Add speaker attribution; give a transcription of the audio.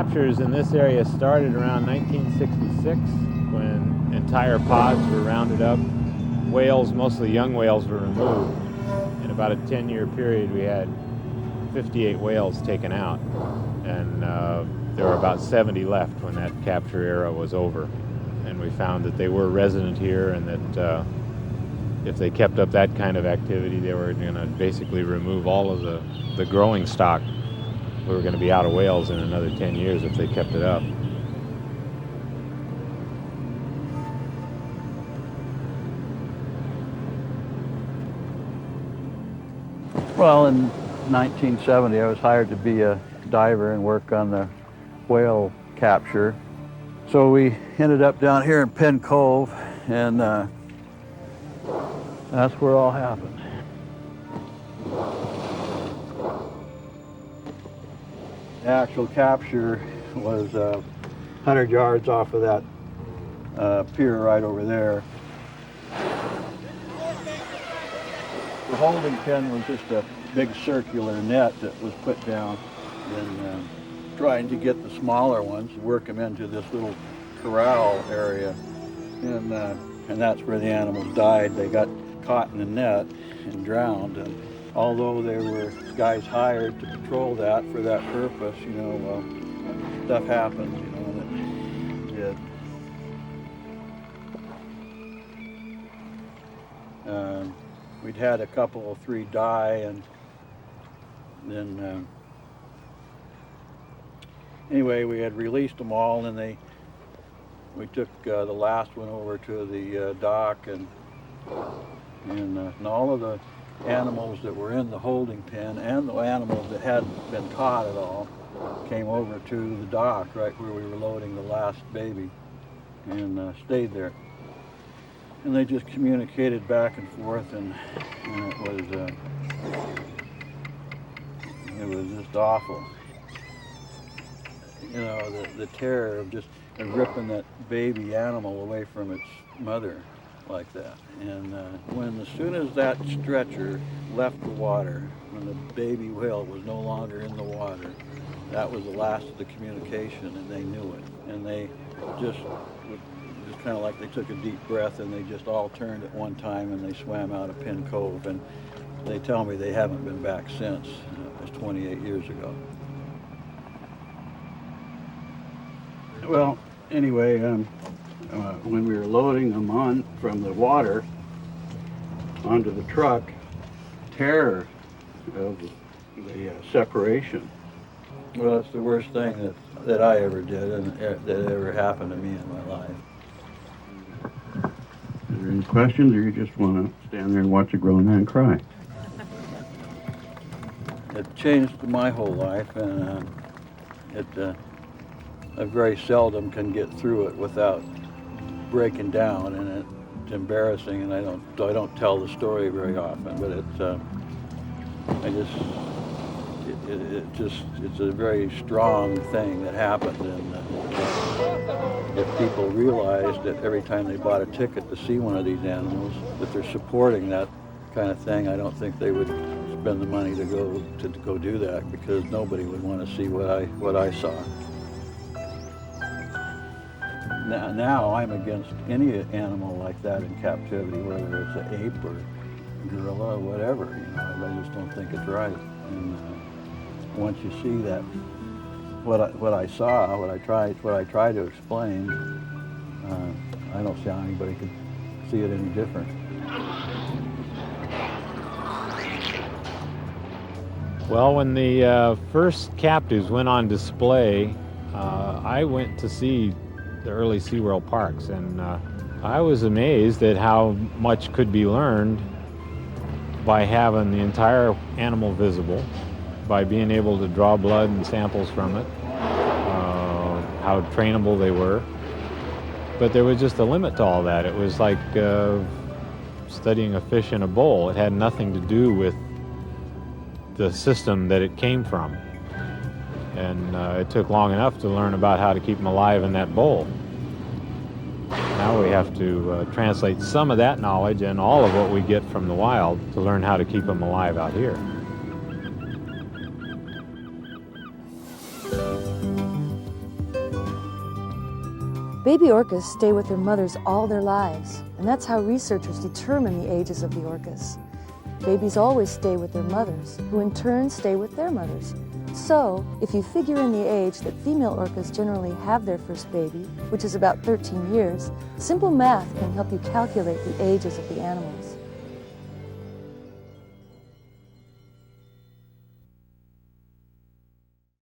Speaker 1: captures in this area started around 1966 when entire pods were rounded up. Whales, mostly young whales, were removed. In about a 10-year period, we had 58 whales taken out, and there were about 70 left when that capture era was over. And we found that they were resident here, and that if they kept up that kind of activity, they were going to basically remove all of the growing stock. We were going to be out of whales in another 10 years if they kept it up.
Speaker 2: Well, in 1970, I was hired to be a diver and work on the whale capture. So we ended up down here in Penn Cove, and that's where it all happened. The actual capture was 100 yards off of that pier right over there. The holding pen was just a big circular net that was put down, and trying to get the smaller ones, work them into this little corral area, and that's where the animals died. They got caught in the net and drowned. And although there were guys hired to patrol that for that purpose, you know, well, stuff happens, you know, and it did. We'd had a couple or three die, and then anyway, we had released them all, and we took the last one over to the dock, and all of the animals that were in the holding pen and the animals that hadn't been caught at all came over to the dock right where we were loading the last baby, and stayed there. And they just communicated back and forth, and it was just awful. You know, the terror of just ripping that baby animal away from its mother like that. And as soon as that stretcher left the water, when the baby whale was no longer in the water, that was the last of the communication, and they knew it. And they just kind of like they took a deep breath, and they just all turned at one time, and they swam out of Penn Cove. And they tell me they haven't been back since. It was 28 years ago. Well, anyway, when we were loading them on from the water onto the truck, terror of the separation. Well, it's the worst thing that I ever did, and that ever happened to me in my life. Are there any questions, or you just want to stand there and watch a grown man cry? It changed my whole life, and I very seldom can get through it without breaking down, and it's embarrassing, and I don't tell the story very often, but it's a very strong thing that happened, and if people realized that every time they bought a ticket to see one of these animals, that they're supporting that kind of thing, I don't think they would spend the money to go do that, because nobody would want to see what I saw. Now I'm against any animal like that in captivity, whether it's an ape or gorilla or whatever. You know, I just don't think it's right. And once you see that, what I saw, what I tried to explain, I don't see how anybody could see it any different.
Speaker 1: Well, when the first captives went on display, I went to see the early SeaWorld parks, and I was amazed at how much could be learned by having the entire animal visible, by being able to draw blood and samples from it, how trainable they were. But there was just a limit to all that. It was like studying a fish in a bowl. It had nothing to do with the system that it came from. And it took long enough to learn about how to keep them alive in that bowl. Now we have to translate some of that knowledge and all of what we get from the wild to learn how to keep them alive out here.
Speaker 3: Baby orcas stay with their mothers all their lives, and that's how researchers determine the ages of the orcas. Babies always stay with their mothers, who in turn stay with their mothers. So, if you figure in the age that female orcas generally have their first baby, which is about 13 years, simple math can help you calculate the ages of the animals.